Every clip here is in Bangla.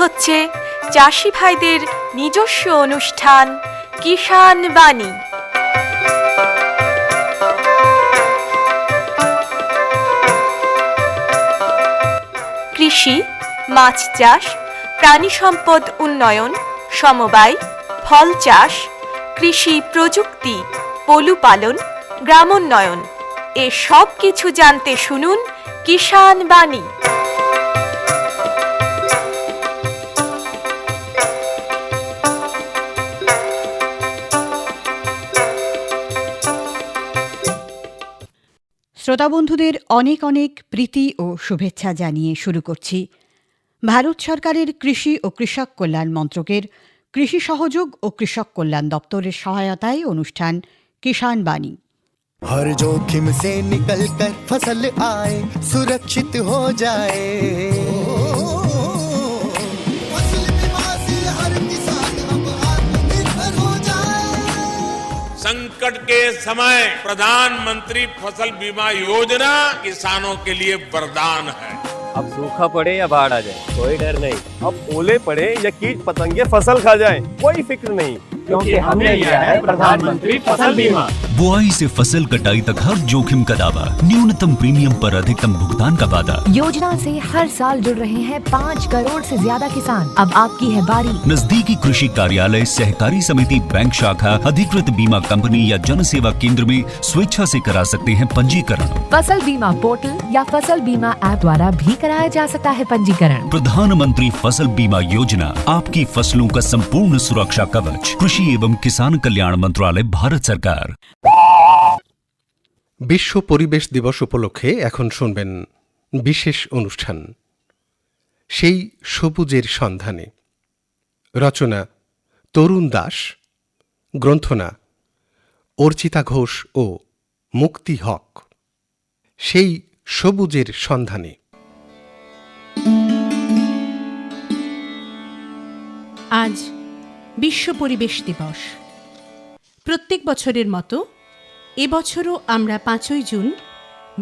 হচ্ছে চাষি ভাইদের নিজস্ব অনুষ্ঠান কিষাণ বাণী। কৃষি, মাছ চাষ, প্রাণী সম্পদ উন্নয়ন, সমবায়, ফল চাষ, কৃষি প্রযুক্তি, পশুপালন, গ্রামোন্নয়ন এ সব কিছু জানতে শুনুন কিষাণ বাণী। শ্রোতা বন্ধুদের অনেক অনেক প্রীতি ও শুভেচ্ছা জানিয়ে শুরু করছি ভারত সরকারের কৃষি ও কৃষক কল্যাণ মন্ত্রকের কৃষি সহযোগ ও কৃষক কল্যাণ দপ্তরের সহায়তায় অনুষ্ঠান কিষাণ বাণী। हर जोखिम से निकल कर फसल आए, सुरक्षित हो जाए, फसल बीमा से हर किसान अब आत्मनिर्भर हो जाए। संकट के समय प्रधानमंत्री फसल बीमा योजना किसानों के लिए वरदान है। अब सूखा पड़े या बाढ़ आ जाए कोई डर नहीं, अब ओले पड़े या कीट पतंगे फसल खा जाए कोई फिक्र नहीं, क्योंकि हमने लिया है प्रधानमंत्री फसल बीमा। बुआई से फसल कटाई तक हर जोखिम का दावा, न्यूनतम प्रीमियम पर अधिकतम भुगतान का वादा। योजना से हर साल जुड़ रहे हैं 5 करोड़ से ज्यादा किसान। अब आपकी है बारी। नजदीकी कृषि कार्यालय, सहकारी समिति, बैंक शाखा, अधिकृत बीमा कंपनी या जन सेवा केंद्र में स्वेच्छा से करा सकते हैं पंजीकरण। फसल बीमा पोर्टल या फसल बीमा ऐप द्वारा भी कराया जा सकता है पंजीकरण। प्रधानमंत्री फसल बीमा योजना, आपकी फसलों का संपूर्ण सुरक्षा कवच। कृषि एवं किसान कल्याण मंत्रालय, भारत सरकार। বিশ্ব পরিবেশ দিবস উপলক্ষে এখন শুনবেন বিশেষ অনুষ্ঠান সেই সবুজের সন্ধানে। রচনা তরুণ দাস, গ্রন্থনা অর্চিতা ঘোষ ও মুক্তি হক। সেই সবুজের সন্ধানে। আজ বিশ্ব পরিবেশ দিবস। প্রত্যেক বছরের মতো এবছরও আমরা 5ই জুন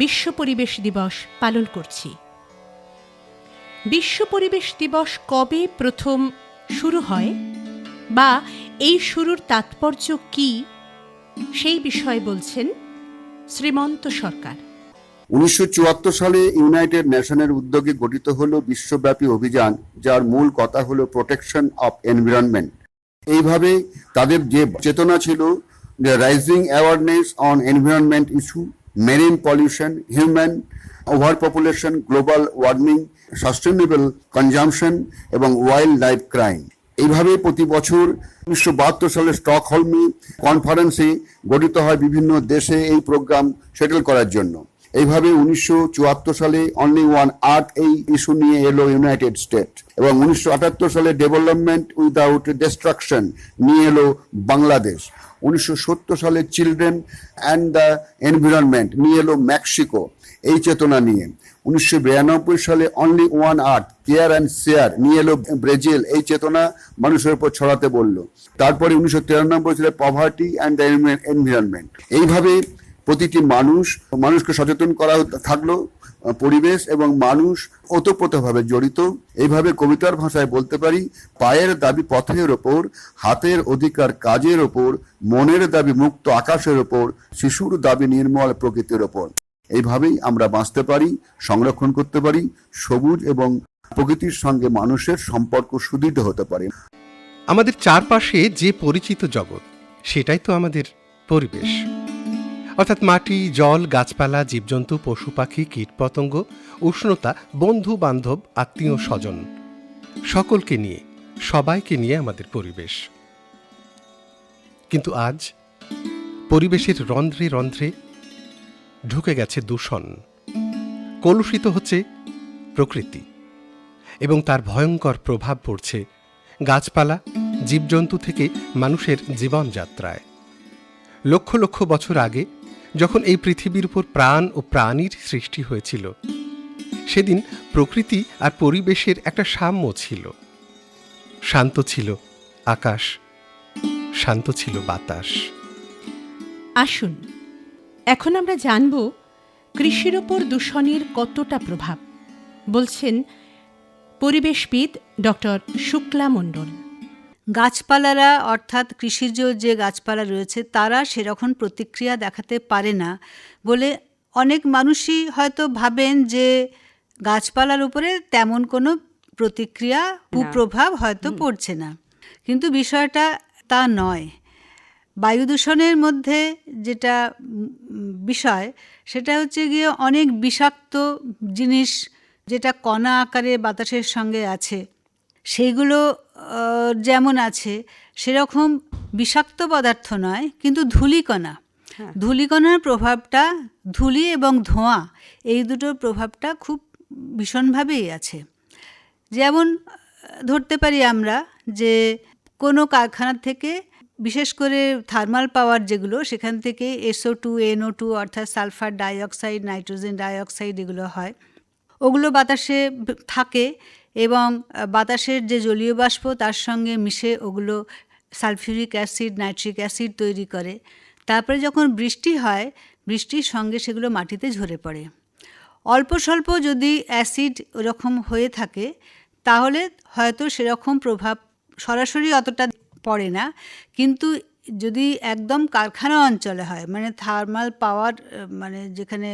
বিশ্ব পরিবেশ দিবস পালন করছি। বিশ্ব পরিবেশ দিবস কবে প্রথম শুরু হয় বা এই শুরুর তাৎপর্য কি, সেই বিষয়ে বলছেন শ্রীমন্ত সরকার। 1974 সালে ইউনাইটেড নেশনের উদ্যোগে গঠিত হলো বিশ্বব্যাপী অভিযান, যার মূল কথা হলো প্রোটেকশন অফ এনভায়রনমেন্ট। এইভাবে তাদের যে চেতনা ছিল, the rising awareness on environment issue, marine pollution, human overpopulation, global warming, sustainable consumption এবং ওয়াইল্ড লাইফ ক্রাইম। এইভাবে প্রতি বছর 1972 সালে স্টকহোলমে কনফারেন্সে গঠিত হয় বিভিন্ন দেশে এই প্রোগ্রাম সেটেল করার জন্য। এইভাবে 1974 সালে অনলি ওয়ান আর্থ এই ইস্যু নিয়ে এলো ইউনাইটেড স্টেট, এবং 1978 সালে ডেভেলপমেন্ট উইদাউট ডিস্ট্রাকশন নিয়ে এলো বাংলাদেশ। 1970 সালে চিলড্রেন অ্যান্ড দ্য এনভায়রনমেন্ট নিয়ে এলো মেক্সিকো এই চেতনা নিয়ে। 1992 সালে only one earth care and share নিয়ে এলো ব্রাজিল এই চেতনা মানুষের উপর ছড়াতে বলল। তারপরে 1993 সালে পভার্টি অ্যান্ড দ্য এনভায়রনমেন্ট। এইভাবে প্রতিটি মানুষকে সচেতন করা থাকলো পরিবেশ এবং মানুষ ওতপ্রোতভাবে জড়িত। এইভাবে কবিতার ভাষায় বলতে পারি, পায়ের দাবি পথের ওপর, হাতের অধিকার কাজের ওপর, মনের দাবি মুক্ত আকাশের ওপর, শিশুর দাবি নির্মল প্রকৃতির ওপর। এইভাবেই আমরা বাঁচতে পারি, সংরক্ষণ করতে পারি, সবুজ এবং প্রকৃতির সঙ্গে মানুষের সম্পর্ক সুদৃঢ় হতে পারে। আমাদের চারপাশে যে পরিচিত জগৎ, সেটাই তো আমাদের পরিবেশ। অর্থাৎ মাটি, জল, গাছপালা, জীবজন্তু, পশু পাখি, কীটপতঙ্গ, উষ্ণতা, বন্ধু বান্ধব, আত্মীয় স্বজন, সকলকে নিয়ে, সবাইকে নিয়ে আমাদের পরিবেশ। কিন্তু আজ পরিবেশের রন্ধ্রে রন্ধ্রে ঢুকে গেছে দূষণ, কলুষিত হচ্ছে প্রকৃতি এবং তার ভয়ঙ্কর প্রভাব পড়ছে গাছপালা, জীবজন্তু থেকে মানুষের জীবনযাত্রায়। লক্ষ লক্ষ বছর আগে যখন এই পৃথিবীর উপর প্রাণ ও প্রাণীর সৃষ্টি হয়েছিল, সেদিন প্রকৃতি আর পরিবেশের একটা সাম্য ছিল। শান্ত ছিল আকাশ, শান্ত ছিল বাতাস। আসুন এখন আমরা জানব কৃষির ওপর দূষণের কতটা প্রভাব। বলছেন পরিবেশবিদ ডক্টর শুক্লা মণ্ডল। গাছপালারা অর্থাৎ কৃষিজ যে গাছপালা রয়েছে তারা সেরকম প্রতিক্রিয়া দেখাতে পারে না বলে অনেক মানুষই হয়তো ভাবেন যে গাছপালার উপরে তেমন কোনো প্রতিক্রিয়া কুপ্রভাব হয়তো পড়ছে না, কিন্তু বিষয়টা তা নয়। বায়ু দূষণের মধ্যে যেটা বিষয় সেটা হচ্ছে গিয়ে অনেক বিষাক্ত জিনিস যেটা কণা আকারে বাতাসের সঙ্গে আছে, সেইগুলো যেমন আছে সেরকম বিষাক্ত পদার্থ নয়, কিন্তু ধূলিকণা, ধূলিকণার প্রভাবটা, ধূলি এবং ধোঁয়া এই দুটোর প্রভাবটা খুব ভীষণভাবেই আছে। যেমন ধরতে পারি আমরা যে কোনো কারখানা থেকে, বিশেষ করে থার্মাল পাওয়ার যেগুলো, সেখান থেকে SO2, NO2 অর্থাৎ সালফার ডাইঅক্সাইড, নাইট্রোজেন ডাইঅক্সাইড এগুলো হয়, ওগুলো বাতাসে থাকে এবং বাতাসের যে জলীয় বাষ্প তার সঙ্গে মিশে ওগুলো সালফিউরিক অ্যাসিড, নাইট্রিক অ্যাসিড তৈরি করে। তারপরে যখন বৃষ্টি হয়, বৃষ্টির সঙ্গে সেগুলো মাটিতে ঝরে পড়ে। অল্প স্বল্প যদি অ্যাসিড ওরকম হয়ে থাকে তাহলে হয়তো সেরকম প্রভাব সরাসরি অতটা পড়ে না, কিন্তু যদি একদম কারখানা অঞ্চলে হয়, মানে থার্মাল পাওয়ার মানে যেখানে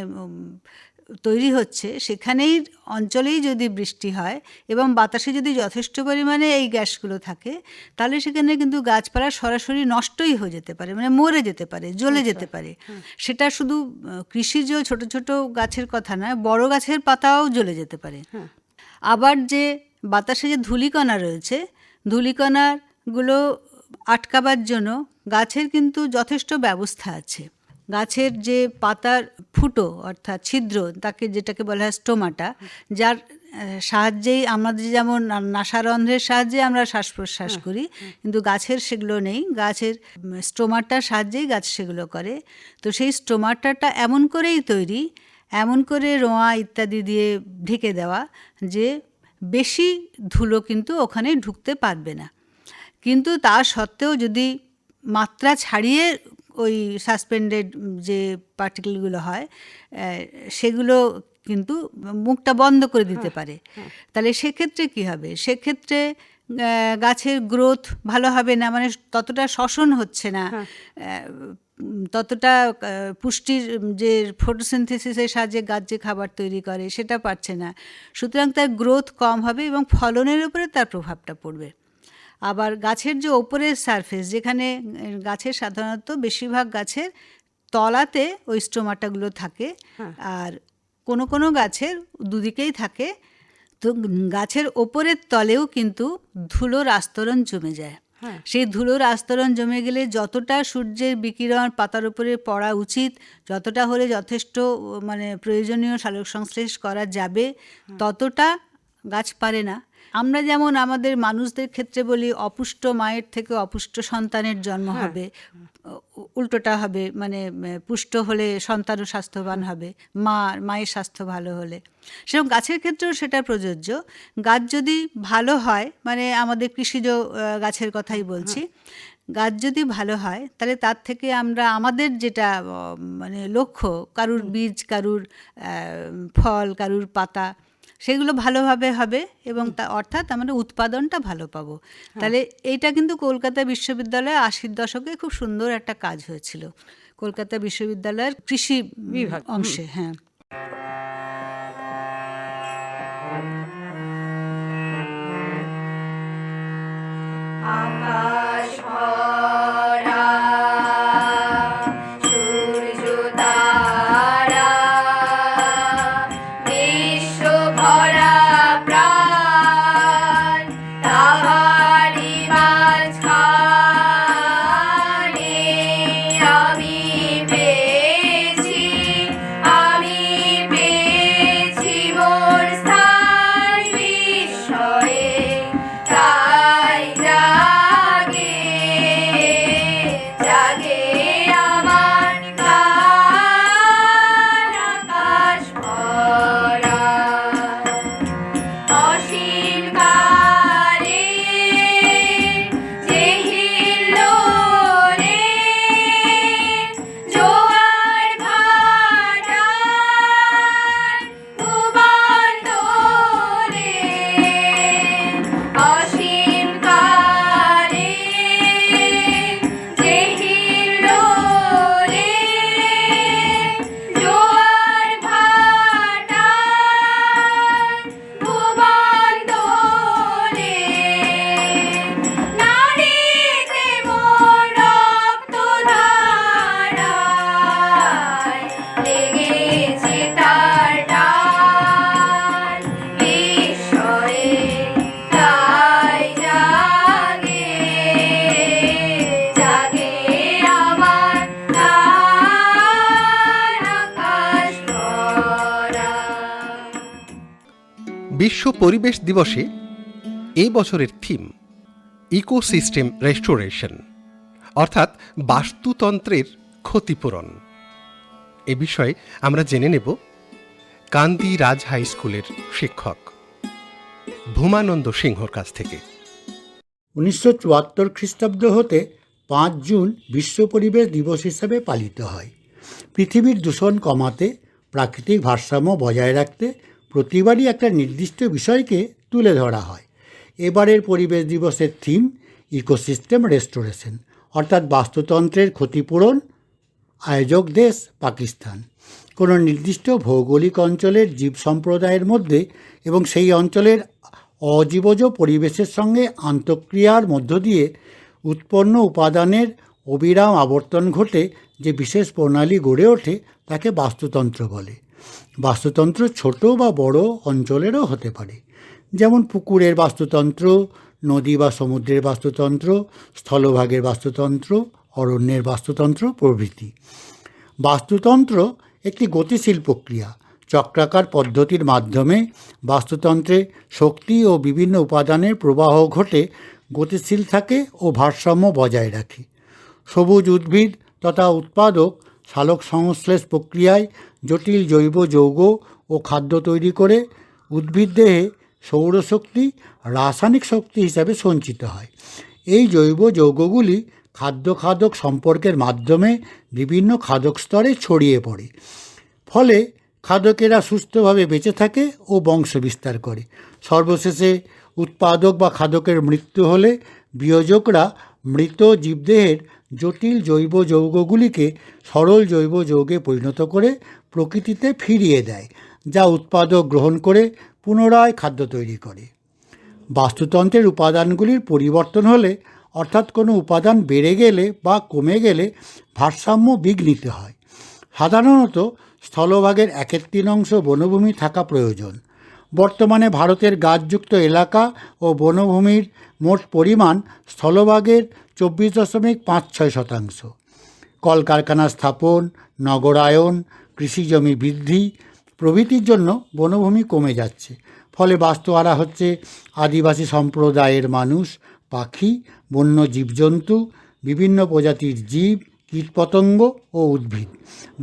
তৈরি হচ্ছে সেখানেই অঞ্চলেই যদি বৃষ্টি হয় এবং বাতাসে যদি যথেষ্ট পরিমাণে এই গ্যাসগুলো থাকে, তাহলে সেখানে কিন্তু গাছপালা সরাসরি নষ্টই হয়ে যেতে পারে, মানে মরে যেতে পারে, জ্বলে যেতে পারে। সেটা শুধু কৃষিজ ছোট ছোট গাছের কথা নয়, বড় গাছের পাতাও জ্বলে যেতে পারে। আবার যে বাতাসে যে ধূলিকণা রয়েছে, ধূলিকণাগুলো আটকাবার জন্য গাছের কিন্তু যথেষ্ট ব্যবস্থা আছে। গাছের যে পাতার ফুটো অর্থাৎ ছিদ্র, যেটাকে বলা হয় স্টোমাটা, যার সাহায্যেই আমাদের যেমন নাসারন্ধ্রের সাহায্যে আমরা শ্বাস প্রশ্বাস করি, কিন্তু গাছের সেগুলো নেই। গাছের স্টোমাটার সাহায্যেই গাছ সেগুলো করে। তো সেই স্টোমাটাটা এমন করেই তৈরি, এমন করে রোঁয়া ইত্যাদি দিয়ে ঢেকে দেওয়া যে বেশি ধুলো কিন্তু ওখানে ঢুকতে পারবে না। কিন্তু তা সত্ত্বেও যদি মাত্রা ছাড়িয়ে ওই সাসপেন্ডেড যে পার্টিকেলগুলো হয় সেগুলো কিন্তু মুখটা বন্ধ করে দিতে পারে। তাহলে সেক্ষেত্রে কি হবে? সেক্ষেত্রে গাছের গ্রোথ ভালো হবে না, মানে ততটা শ্বসন হচ্ছে না, ততটা পুষ্টির যে ফটোসিনথেসিসের সাহায্যে গাছ যে খাবার তৈরি করে সেটা পাচ্ছে না। সুতরাং তার গ্রোথ কম হবে এবং ফলনের উপরে তার প্রভাবটা পড়বে। আবার গাছের যে ওপরের সারফেস, যেখানে গাছের সাধারণত বেশিরভাগ গাছের তলাতে ওই স্টোমাটাগুলো থাকে, আর কোনো কোনো গাছের দুদিকেই থাকে, তো গাছের ওপরের তলেও কিন্তু ধুলোর আস্তরণ জমে যায়। সেই ধুলোর আস্তরণ জমে গেলে যতটা সূর্যের বিকিরণ পাতার উপরে পড়া উচিত, যতটা হলে যথেষ্ট মানে প্রয়োজনীয় সালোক সংশ্লেষ করা যাবে, ততটা গাছ পারে না। আমরা যেমন আমাদের মানুষদের ক্ষেত্রে বলি অপুষ্ট মায়ের থেকে অপুষ্ট সন্তানের জন্ম হবে, উল্টোটা হবে, মানে পুষ্ট হলে সন্তানও স্বাস্থ্যবান হবে, মায়ের স্বাস্থ্য ভালো হলে। সেরকম গাছের ক্ষেত্রেও সেটা প্রযোজ্য। গাছ যদি ভালো হয়, মানে আমাদের কৃষিজ গাছের কথাই বলছি, গাছ যদি ভালো হয় তাহলে তার থেকে আমরা আমাদের যেটা মানে লক্ষ্য, কারুর বীজ, কারুর ফল, কারুর পাতা, সেগুলো ভালোভাবে হবে এবং অর্থাৎ আমরা উৎপাদনটা ভালো পাবো। তাহলে এইটা কিন্তু কলকাতা বিশ্ববিদ্যালয়ে 80-র দশকে খুব সুন্দর একটা কাজ হয়েছিল, কলকাতা বিশ্ববিদ্যালয়ের কৃষি বিভাগ অংশে। হ্যাঁ, আকাশ ভরা সূর্য তারা, বিশ্ব ভরা প্রাণ, তাহারি মাঝখানে আমি পেয়েছি মোর স্থান বিস্ময়ে, তাই জাগে বিশ্ব পরিবেশ দিবসে এই বছরের থিম ইকোসিস্টেম রেস্টোরেশন, অর্থাৎ বাস্তুতন্ত্রের ক্ষতিপূরণ। এ বিষয়ে আমরা জেনে নেব কান্দি রাজ হাই স্কুলের শিক্ষক ভূমানন্দ সিংহর কাছ থেকে। 1974 খ্রিস্টাব্দ হতে 5 জুন বিশ্ব পরিবেশ দিবস হিসাবে পালিত হয়। পৃথিবীর দূষণ কমাতে, প্রাকৃতিক ভারসাম্য বজায় রাখতে প্রতিবারই একটা নির্দিষ্ট বিষয়কে তুলে ধরা হয়। এবারের পরিবেশ দিবসের থিম ইকোসিস্টেম রেস্টোরেশন, অর্থাৎ বাস্তুতন্ত্রের ক্ষতিপূরণ। আয়োজক দেশ পাকিস্তান। কোনো নির্দিষ্ট ভৌগোলিক অঞ্চলের জীব সম্প্রদায়ের মধ্যে এবং সেই অঞ্চলের অজীবজ পরিবেশের সঙ্গে আন্তঃক্রিয়ার মধ্য দিয়ে উৎপন্ন উপাদানের অবিরাম আবর্তন ঘটে যে বিশেষ প্রণালী গড়ে ওঠে তাকে বাস্তুতন্ত্র বলে। বাস্তুতন্ত্র ছোট বা বড় অঞ্চলেরও হতে পারে, যেমন পুকুরের বাস্তুতন্ত্র, নদী বা সমুদ্রের বাস্তুতন্ত্র, স্থলভাগের বাস্তুতন্ত্র, অরণ্যের বাস্তুতন্ত্র প্রভৃতি। বাস্তুতন্ত্র একটি গতিশীল প্রক্রিয়া। চক্রাকার পদ্ধতির মাধ্যমে বাস্তুতন্ত্রে শক্তি ও বিভিন্ন উপাদানের প্রবাহ ঘটে গতিশীল থাকে ও ভারসাম্য বজায় রাখে। সবুজ উদ্ভিদ তথা উৎপাদক সালোক সংশ্লেষ প্রক্রিয়ায় জটিল জৈব যৌগ ও খাদ্য তৈরি করে উদ্ভিদ দেহে সৌরশক্তি রাসায়নিক শক্তি হিসাবে সঞ্চিত হয়। এই জৈব যৌগগুলি খাদ্য খাদক সম্পর্কের মাধ্যমে বিভিন্ন খাদক স্তরে ছড়িয়ে পড়ে। ফলে খাদকেরা সুস্থভাবে বেঁচে থাকে ও বংশ বিস্তার করে। সর্বশেষে উৎপাদক বা খাদকের মৃত্যু হলে বিয়োজকরা মৃত জীবদেহের জটিল জৈব যৌগগুলিকে সরল জৈব যৌগে পরিণত করে প্রকৃতিতে ফিরিয়ে দেয়, যা উৎপাদক গ্রহণ করে পুনরায় খাদ্য তৈরি করে। বাস্তুতন্ত্রের উপাদানগুলির পরিবর্তন হলে, অর্থাৎ কোনো উপাদান বেড়ে গেলে বা কমে গেলে ভারসাম্য বিঘ্নিত হয়। সাধারণত স্থলভাগের 1/3 বনভূমি থাকা প্রয়োজন। বর্তমানে ভারতের গাছযুক্ত এলাকা ও বনভূমির মোট পরিমাণ স্থলভাগের 24.56%। কলকারখানা স্থাপন, নগরায়ন, কৃষিজমি বৃদ্ধি প্রভৃতির জন্য বনভূমি কমে যাচ্ছে। ফলে বাস্তুহারা হচ্ছে আদিবাসী সম্প্রদায়ের মানুষ, পাখি, বন্য জীবজন্তু, বিভিন্ন প্রজাতির জীব, কীটপতঙ্গ ও উদ্ভিদ।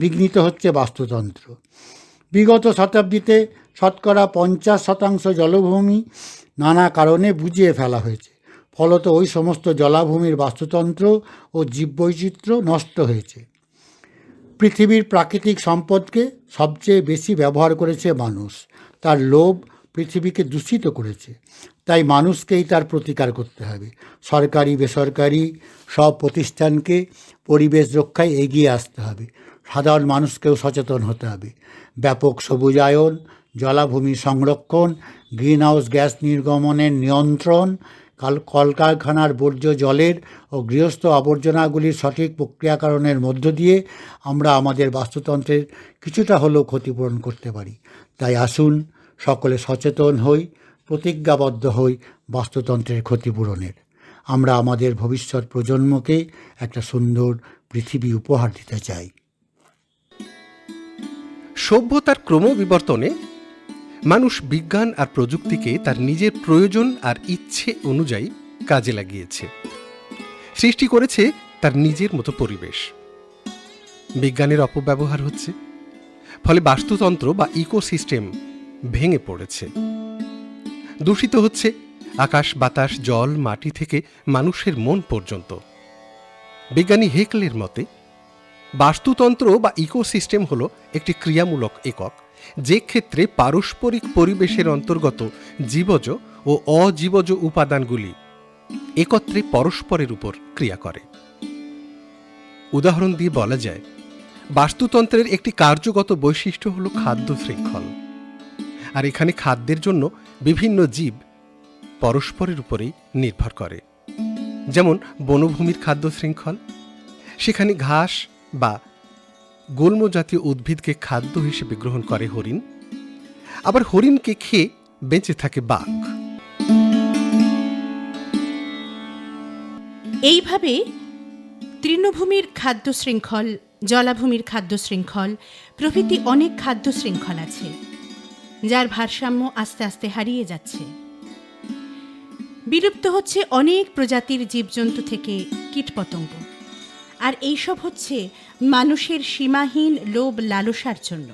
বিঘ্নিত হচ্ছে বাস্তুতন্ত্র। বিগত শতাব্দীতে শতকরা 50% জলভূমি নানা কারণে বুঝিয়ে ফেলা হয়েছে। ফলত ওই সমস্ত জলাভূমির বাস্তুতন্ত্র ও জীববৈচিত্র্য নষ্ট হয়েছে। পৃথিবীর প্রাকৃতিক সম্পদকে সবচেয়ে বেশি ব্যবহার করেছে মানুষ। তার লোভ পৃথিবীকে দূষিত করেছে। তাই মানুষকেই তার প্রতিকার করতে হবে। সরকারি বেসরকারি সব প্রতিষ্ঠানকে পরিবেশ রক্ষায় এগিয়ে আসতে হবে। সাধারণ মানুষকেও সচেতন হতে হবে। ব্যাপক সবুজায়ন, জলাভূমি সংরক্ষণ, গ্রিনহাউস গ্যাস নির্গমনের নিয়ন্ত্রণ, কলকারখানার বর্জ্য জলের ও গৃহস্থ আবর্জনাগুলির সঠিক প্রক্রিয়াকরণের মধ্য দিয়ে আমরা আমাদের বাস্তুতন্ত্রের কিছুটা হলেও ক্ষতিপূরণ করতে পারি। তাই আসুন সকলে সচেতন হই, প্রতিজ্ঞাবদ্ধ হই বাস্তুতন্ত্রের ক্ষতিপূরণের। আমরা আমাদের ভবিষ্যৎ প্রজন্মকে একটা সুন্দর পৃথিবী উপহার দিতে চাই। সভ্যতার ক্রমবিবর্তনে মানুষ বিজ্ঞান আর প্রযুক্তিকে তার নিজের প্রয়োজন আর ইচ্ছে অনুযায়ী কাজে লাগিয়েছে, সৃষ্টি করেছে তার নিজের মতো পরিবেশ। বিজ্ঞানের অপব্যবহার হচ্ছে, ফলে বাস্তুতন্ত্র বা ইকোসিস্টেম ভেঙে পড়েছে। দূষিত হচ্ছে আকাশ, বাতাস, জল, মাটি থেকে মানুষের মন পর্যন্ত। বিজ্ঞানী হেকলের মতে বাস্তুতন্ত্র বা ইকোসিস্টেম হল একটি ক্রিয়ামূলক একক, যে ক্ষেত্রে পারস্পরিক পরিবেশের অন্তর্গত জীবজ ও অজীবজ উপাদানগুলি একত্রে পরস্পরের উপর ক্রিয়া করে। উদাহরণ দিয়ে বলা যায়, বাস্তুতন্ত্রের একটি কার্যগত বৈশিষ্ট্য হল খাদ্য শৃঙ্খল। আর এখানে খাদ্যের জন্য বিভিন্ন জীব পরস্পরের উপরেই নির্ভর করে। যেমন বনভূমির খাদ্য শৃঙ্খল, সেখানে ঘাস বা গুল্ম জাতীয় উদ্ভিদকে খাদ্য হিসেবে গ্রহণ করে হরিণ, আবার হরিণকে খেয়ে বেঁচে থাকে বাঘ। এইভাবে তৃণভূমির খাদ্য শৃঙ্খল, জলাভূমির খাদ্য শৃঙ্খল প্রভৃতি অনেক খাদ্য শৃঙ্খল আছে। যার ভারসাম্য আস্তে আস্তে হারিয়ে যাচ্ছে। বিলুপ্ত হচ্ছে অনেক প্রজাতির জীবজন্তু থেকে কীটপতঙ্গ, আর এইসব হচ্ছে মানুষের সীমাহীন লোভ লালসার জন্য।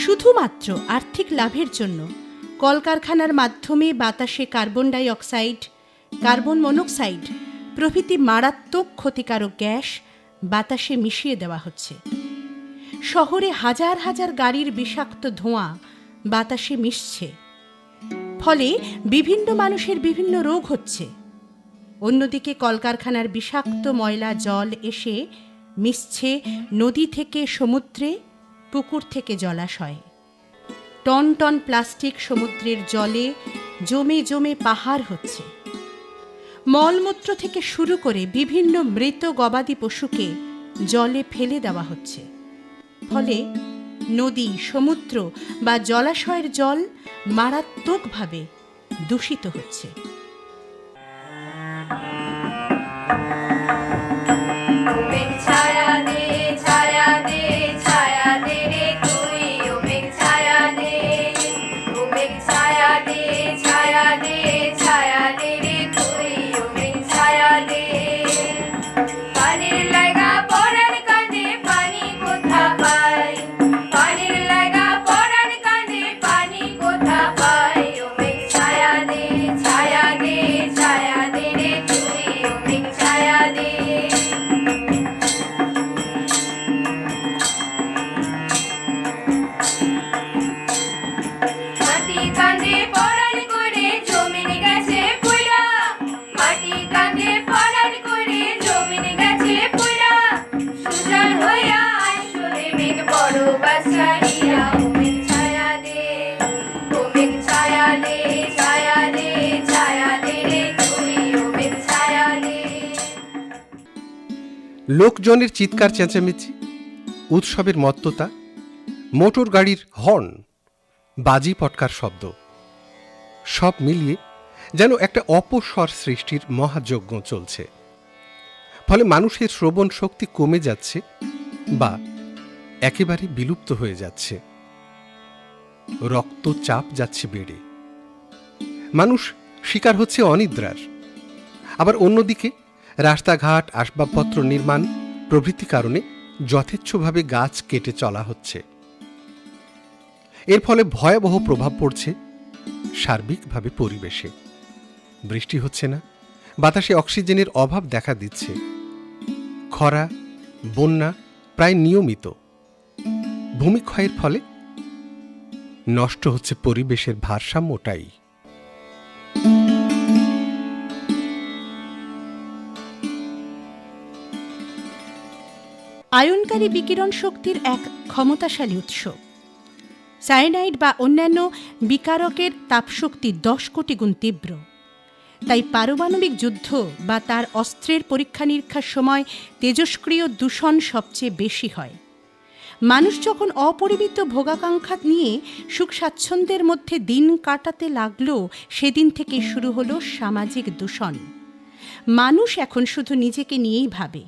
শুধুমাত্র আর্থিক লাভের জন্য কলকারখানার মাধ্যমে বাতাসে carbon die oxide, carbon monoxide প্রভৃতি মারাত্মক ক্ষতিকারক গ্যাস বাতাসে মিশিয়ে দেওয়া হচ্ছে। শহরে হাজার হাজার গাড়ির বিষাক্ত ধোঁয়া বাতাসে মিশছে, ফলে বিভিন্ন মানুষের বিভিন্ন রোগ হচ্ছে। অন্যদিকে কলকারখানার বিষাক্ত ময়লা জল এসে মিশছে নদী থেকে সমুদ্রে, পুকুর থেকে জলাশয়ে। টন টন প্লাস্টিক সমুদ্রের জলে জমে জমে পাহাড় হচ্ছে। মলমূত্র থেকে শুরু করে বিভিন্ন মৃত গবাদি পশুকে জলে ফেলে দেওয়া হচ্ছে। ফলে নদী, সমুদ্র বা জলাশয়ের জল মারাত্মকভাবে দূষিত হচ্ছে। ছায়া দে ছায়া দে ছায়া দে রে তুই ও মেঘ ছায়া দে, ও মেঘ ছায়া দে ছায়া দে ছায়া দে রে তুই ও মেঘ ছায়া দে। পানির লাগা পরাণ কাঁদে পানি কোথা পাই, পানির লাগা পরাণ কাঁদে পানি কোথা পাই। ও মেঘ ছায়া দে ছায়া দে ছায়া দে রে তুই ও মেঘ ছায়া দে। মাটি কাঁদে পরাণ করে জমিন গেছে পুরা, মাটি কাঁদে পরাণ করে জমিন গেছে পুরা। সুজান হইয়া আসলে মেঘ বড় বাসারিয়া। ও মেঘ ছায়া দে, ও মেঘ ছায়া দে ছায়া দে ছায়া দে রে তুই ও মেঘ ছায়া দে। লোকজনের চিৎকার চেঁচামেচি, উৎসবের মত্ততা, মোটর গাড়ির হর্ন, বাজি পটকার শব্দ, সব মিলিয়ে যেন একটা অপস্বর সৃষ্টির মহাযজ্ঞ চলছে। ফলে মানুষের শ্রবণ শক্তি কমে যাচ্ছে বা একেবারে বিলুপ্ত হয়ে যাচ্ছে। রক্তচাপ যাচ্ছে বেড়ে, মানুষ শিকার হচ্ছে অনিদ্রার। আবার অন্যদিকে রাস্তাঘাট, আসবাবপত্র নির্মাণ প্রভৃতি কারণে যথেচ্ছভাবে গাছ কেটে চলা হচ্ছে। এর ফলে ভয়াবহ প্রভাব পড়ছে সার্বিকভাবে পরিবেশে। বৃষ্টি হচ্ছে না, বাতাসে অক্সিজেনের অভাব দেখা দিচ্ছে, খরা, বন্যা প্রায় নিয়মিত। ভূমিক্ষয়ের ফলে নষ্ট হচ্ছে পরিবেশের ভারসাম্যটাই। আয়নকারী বিকিরণ শক্তির এক ক্ষমতাশালী উৎস। সায়ানাইড বা অন্যান্য বিকারকের তাপশক্তি 10 কোটি গুণ তীব্র। তাই পারমাণবিক যুদ্ধ বা তার অস্ত্রের পরীক্ষা নিরীক্ষার সময় তেজস্ক্রিয় দূষণ সবচেয়ে বেশি হয়। মানুষ যখন অপরিমিত ভোগাকাঙ্ক্ষা নিয়ে সুখ স্বাচ্ছন্দ্যের মধ্যে দিন কাটাতে লাগলো, সেদিন থেকে শুরু হলো সামাজিক দূষণ। মানুষ এখন শুধু নিজেকে নিয়েই ভাবে।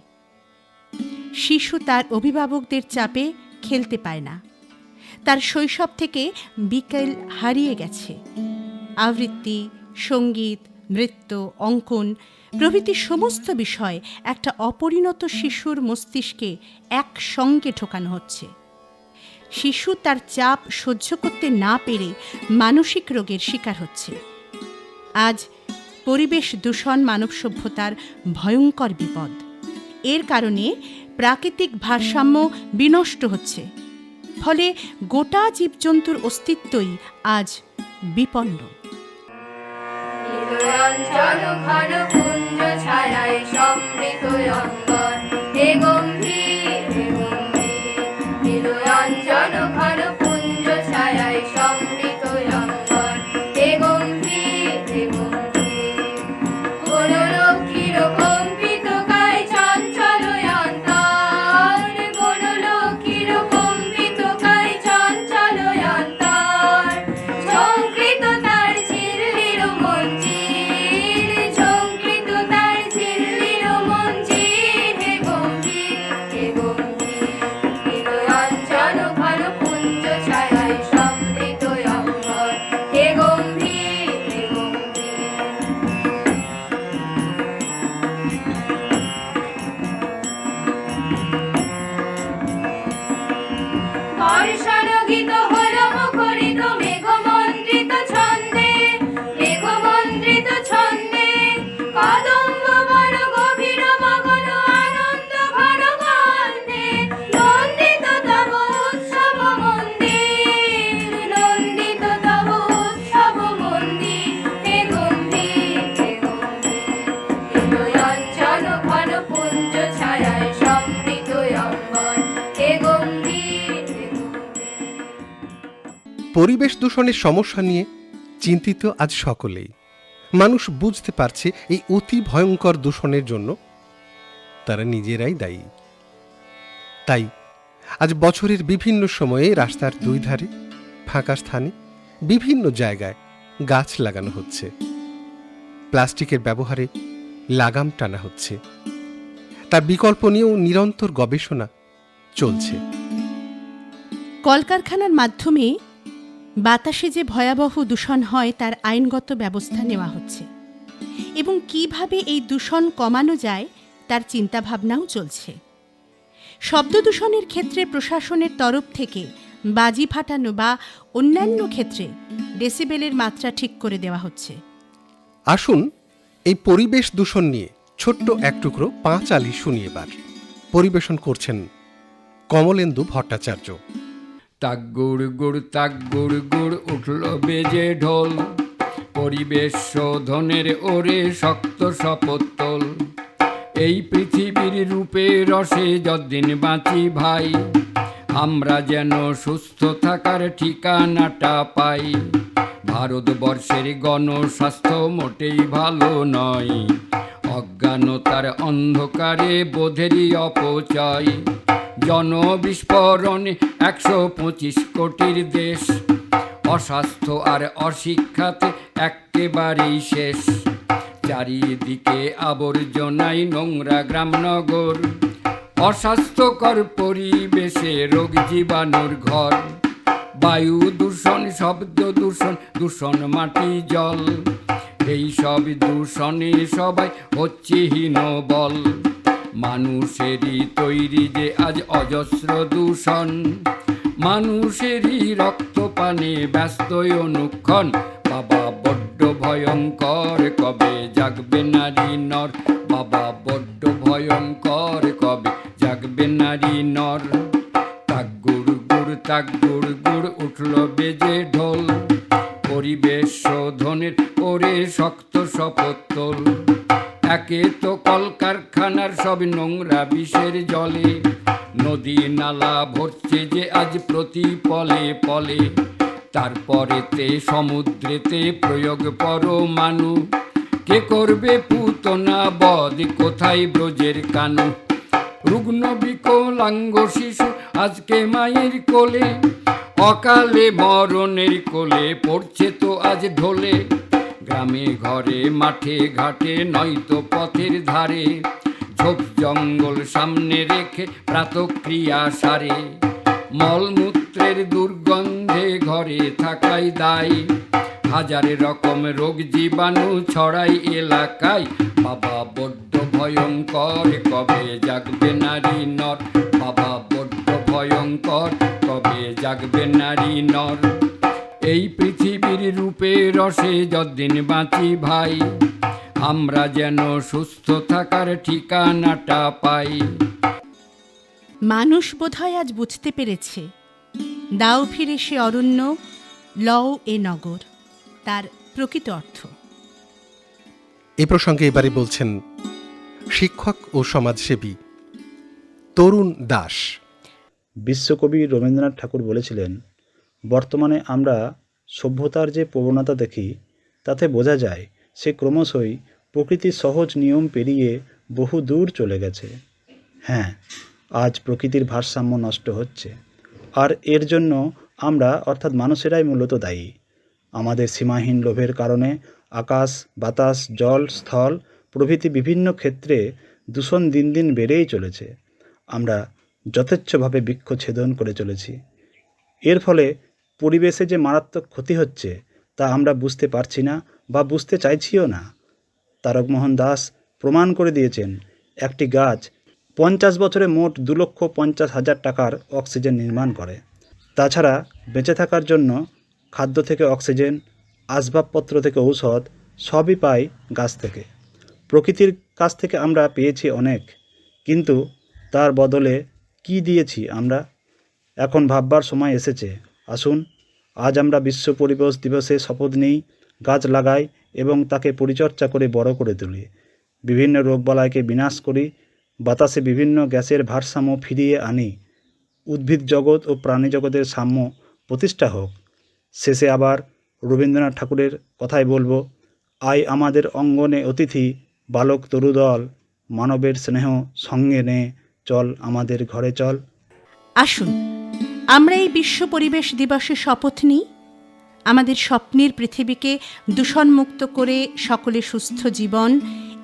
শিশু তার অভিভাবকদের চাপে খেলতে পায় না, তার শৈশব থেকে বিকেল হারিয়ে গেছে। আবৃত্তি, সঙ্গীত, নৃত্য, অঙ্কন প্রভৃতি সমস্ত বিষয় একটা অপরিণত শিশুর মস্তিষ্কে একসঙ্গে ঢোকানো হচ্ছে। শিশু তার চাপ সহ্য করতে না পেরে মানসিক রোগের শিকার হচ্ছে। আজ পরিবেশ দূষণ মানব সভ্যতার ভয়ঙ্কর বিপদ। এর কারণে প্রাকৃতিক ভারসাম্য বিনষ্ট হচ্ছে, ফলে গোটা জীবজন্তুর অস্তিত্বই আজ বিপন্ন। নিরঞ্জন ঘন পুঞ্জ ছায়ায় সমৃত অঙ্গন, হে গম্ভীর হে গম্ভীর। নিরঞ্জন ঘন পুঞ্জ ছায়ায় সমৃত অঙ্গন, হে গম্ভীর হে গম্ভীর। কোন লক্ষ্মীর কম্পিত কায় চঞ্চল অন্তর, কোন লক্ষ্মীর কম্পিত কায় চঞ্চল অন্তর। ঝঙ্কৃত তার ঝিল্লির মঞ্জির, ঝঙ্কৃত তার ঝিল্লির মঞ্জির, হে গম্ভীর পরিবেশ দূষণের সমস্যা নিয়ে চিন্তিত আজ সকলেই। মানুষ বুঝতে পারছে এই অতি ভয়ঙ্কর দূষণের জন্য তারা নিজেরাই দায়ী। তাই আজ বছরের বিভিন্ন সময়ে রাস্তার দুই ধারে, ফাঁকা স্থানে, বিভিন্ন জায়গায় গাছ লাগানো হচ্ছে। প্লাস্টিকের ব্যবহারে লাগাম টানা হচ্ছে। তার বিকল্প নিয়েও নিরন্তর গবেষণা চলছে। কলকারখানার মাধ্যমে বাতাসে যে ভয়াবহ দূষণ হয় তার আইনগত ব্যবস্থা নেওয়া হচ্ছে এবং কিভাবে এই দূষণ কমানো যায় তার চিন্তাভাবনাও চলছে। শব্দ দূষণের ক্ষেত্রে প্রশাসনের তরফ থেকে বাজি ফাটানো বা অন্যান্য ক্ষেত্রে ডেসিবেলের মাত্রা ঠিক করে দেওয়া হচ্ছে। আসুন এই পরিবেশ দূষণ নিয়ে ছোট্ট এক টুকরো পাঁচালি শুনি এবার। পরিবেশন করছেন কমলেন্দু ভট্টাচার্য। তাক গুড় গুড় তাক গুড় গুড় উঠল বেজে ঢোল, পরিবেশ শোধনের ওরে শক্ত শপথ তোল। এই পৃথিবীর রূপে রসে যতদিন বাঁচি ভাই, আমরা যেন সুস্থ থাকার ঠিকানাটা পাই। ভারতবর্ষের গণস্বাস্থ্য মোটেই ভালো নয়, অজ্ঞানতার অন্ধকারে বোধেরই অপচয়। জনবিস্ফোরণে 125 কোটির দেশ, অস্বাস্থ্য আর অশিক্ষাতে একেবারেই শেষ। চারিদিকে আবর্জনায় নোংরা গ্রামনগর, অস্বাস্থ্যকর পরিবেশে রোগ জীবাণুর ঘর। বায়ু দূষণ, শব্দ দূষণ, দূষণ মাটি জল, এই সব দূষণে সবাই হচ্ছে হীনবল। মানুষেরই তৈরি যে আজ অজস্র দূষণ, মানুষেরই রক্তপানে ব্যস্ত অনুক্ষণ। বাবা বড্ড ভয়ঙ্কর, কবে জাগবে নারী নর? বাবা বড্ড ভয়ঙ্কর, কবে জাগবে নারী নর? তাক গুড় গুড় তাক গুড় গুড় উঠল বেজে ঢোল, পরিবেশ শোধনের ওরে শক্ত শপথ তোল। একে তো কলকারখানার সব নোংরা বিষের জলে, নদী নালা ভরছে যে আজ প্রতি পলে পলে। তারপরেতে সমুদ্রেতে প্রয়োগ পরমাণু, কে করবে পুতনা বধ, কোথায় ব্রজের কানু? রুগ্ন বিকলাঙ্গ শিশু আজকে মায়ের কোলে, অকালে মরণের কোলে পড়ছে তো আজ ঢোলে। গ্রামে ঘরে মাঠে ঘাটে নয়তো পথের ধারে, ঝোপ জঙ্গল সামনে রেখে প্রাতক্রিয়া সারে। মলমূত্রের দুর্গন্ধে ঘরে থাকাই দায়, হাজারে রকম রোগ জীবাণু ছড়াই এলাকায়। বাবা বড্ড ভয়ঙ্কর, কবে জাগবে নারী নর? বাবা বড্ড ভয়ঙ্কর, কবে জাগবে নারী নর? এই পৃথিবীর রূপে রসে যতদিন বাঁচি ভাই, আমরা যেন সুস্থ থাকার ঠিকানাটা পাই। মানুষ বোধহয় আজ বুঝতে পেরেছে, দাও ফিরে সে অরণ্য, লও এ নগর, তার প্রকৃত অর্থ। এ প্রসঙ্গে এবারে বলছেন শিক্ষক ও সমাজসেবী তরুণ দাস। বিশ্বকবি রবীন্দ্রনাথ ঠাকুর বলেছিলেন, বর্তমানে আমরা সভ্যতার যে প্রবণতা দেখি তাতে বোঝা যায় সে ক্রমশই প্রকৃতির সহজ নিয়ম পেরিয়ে বহু দূর চলে গেছে। হ্যাঁ, আজ প্রকৃতির ভারসাম্য নষ্ট হচ্ছে, আর এর জন্য আমরা অর্থাৎ মানুষেরাই মূলত দায়ী। আমাদের সীমাহীন লোভের কারণে আকাশ, বাতাস, জল, স্থল প্রভৃতি বিভিন্ন ক্ষেত্রে দূষণ দিন দিন বেড়েই চলেছে। আমরা যথেচ্ছভাবে বৃক্ষছেদন করে চলেছি। এর ফলে পরিবেশে যে মারাত্মক ক্ষতি হচ্ছে তা আমরা বুঝতে পারছি না বা বুঝতে চাইছিও না। তারকমোহন দাস প্রমাণ করে দিয়েছেন, একটি গাছ 50 বছরে মোট 2,50,000 টাকার অক্সিজেন নির্মাণ করে। তাছাড়া বেঁচে থাকার জন্য খাদ্য থেকে অক্সিজেন, আসবাবপত্র থেকে ঔষধ সবই পাই গাছ থেকে। প্রকৃতির কাছ থেকে আমরা পেয়েছি অনেক, কিন্তু তার বদলে কি দিয়েছি আমরা? এখন ভাববার সময় এসেছে। আসুন আজ আমরা বিশ্ব পরিবেশ দিবসে শপথ নিই, গাছ লাগাই এবং তাকে পরিচর্যা করে বড় করে তুলি। বিভিন্ন রোগবালাইকে বিনাশ করি, বাতাসে বিভিন্ন গ্যাসের ভারসাম্য ফিরিয়ে আনি, উদ্ভিদ জগৎ ও প্রাণী জগতের সাম্য প্রতিষ্ঠা হোক। শেষে আবার রবীন্দ্রনাথ ঠাকুরের কথাই বলবো, আয় আমাদের অঙ্গনে অতিথি, বালক তরুদল, মানবের স্নেহ সঙ্গে নে, চল আমাদের ঘরে চল। আসুন আমরা এই বিশ্ব পরিবেশ দিবসে শপথ নিই, আমাদের স্বপ্নের পৃথিবীকে দূষণমুক্ত করে সকলে সুস্থ জীবন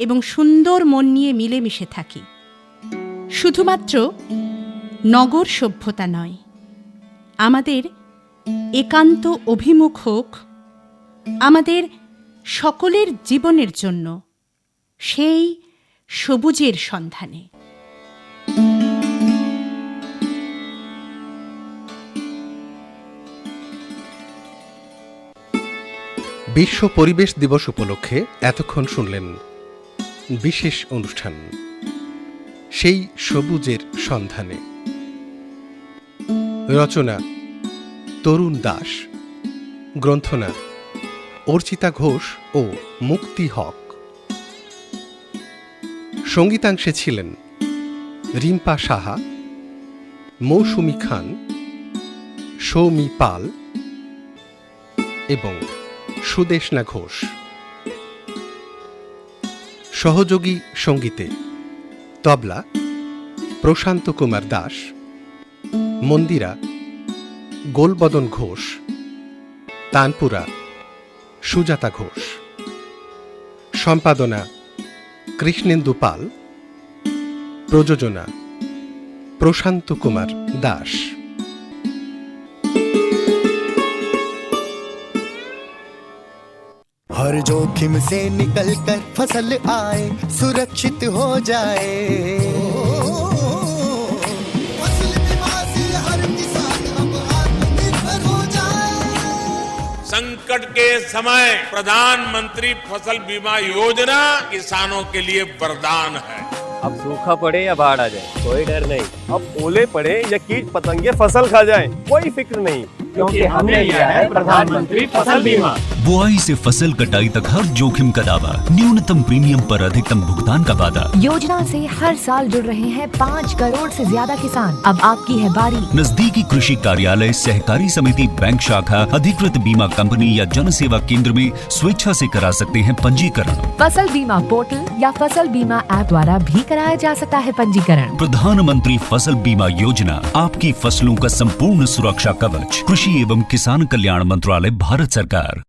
এবং সুন্দর মন নিয়ে মিলেমিশে থাকি। শুধুমাত্র নগর সভ্যতা নয়, আমাদের একান্ত অভিমুখ হোক আমাদের সকলের জীবনের জন্য সেই সবুজের সন্ধানে। বিশ্ব পরিবেশ দিবস উপলক্ষে এতক্ষণ শুনলেন বিশেষ অনুষ্ঠান সেই সবুজের সন্ধানে। রচনা তরুণ দাস, গ্রন্থনা অর্চিতা ঘোষ ও মুক্তি হক। সঙ্গীতাংশে ছিলেন রিম্পা সাহা, মৌসুমী খান, সৌমি পাল এবং সুদেশনা ঘোষ। সহযোগী সঙ্গীতে তবলা প্রশান্ত কুমার দাস, মন্দিরা গোলবদন ঘোষ, তানপুরা সুজাতা ঘোষ, সম্পাদনা কৃষ্ণেন্দু পাল, প্রযোজনা প্রশান্ত কুমার দাস। हर जोखिम से निकल कर फसल आए, सुरक्षित हो जाए। फसल बीमा से हर किसान अब आत्मनिर्भर हो जाए। संकट के समय प्रधानमंत्री फसल बीमा योजना किसानों के लिए वरदान है। अब सूखा पड़े या बाढ़ आ जाए कोई डर नहीं, अब ओले पड़े या कीट पतंगे फसल खा जाए कोई फिक्र नहीं, क्योंकि हमने लिया है प्रधानमंत्री फसल बीमा। बुआई से फसल कटाई तक हर जोखिम का दावा, न्यूनतम प्रीमियम पर अधिकतम भुगतान का वादा। योजना से हर साल जुड़ रहे हैं 5 करोड़ से ज्यादा किसान। अब आपकी है बारी। नजदीकी कृषि कार्यालय, सहकारी समिति, बैंक शाखा, अधिकृत बीमा कंपनी या जन सेवा केंद्र में स्वेच्छा से करा सकते हैं पंजीकरण। फसल बीमा पोर्टल या फसल बीमा ऐप द्वारा भी कराया जा सकता है पंजीकरण। प्रधानमंत्री फसल बीमा योजना, आपकी फसलों का संपूर्ण सुरक्षा कवच। कृषि एवं किसान कल्याण मंत्रालय, भारत सरकार।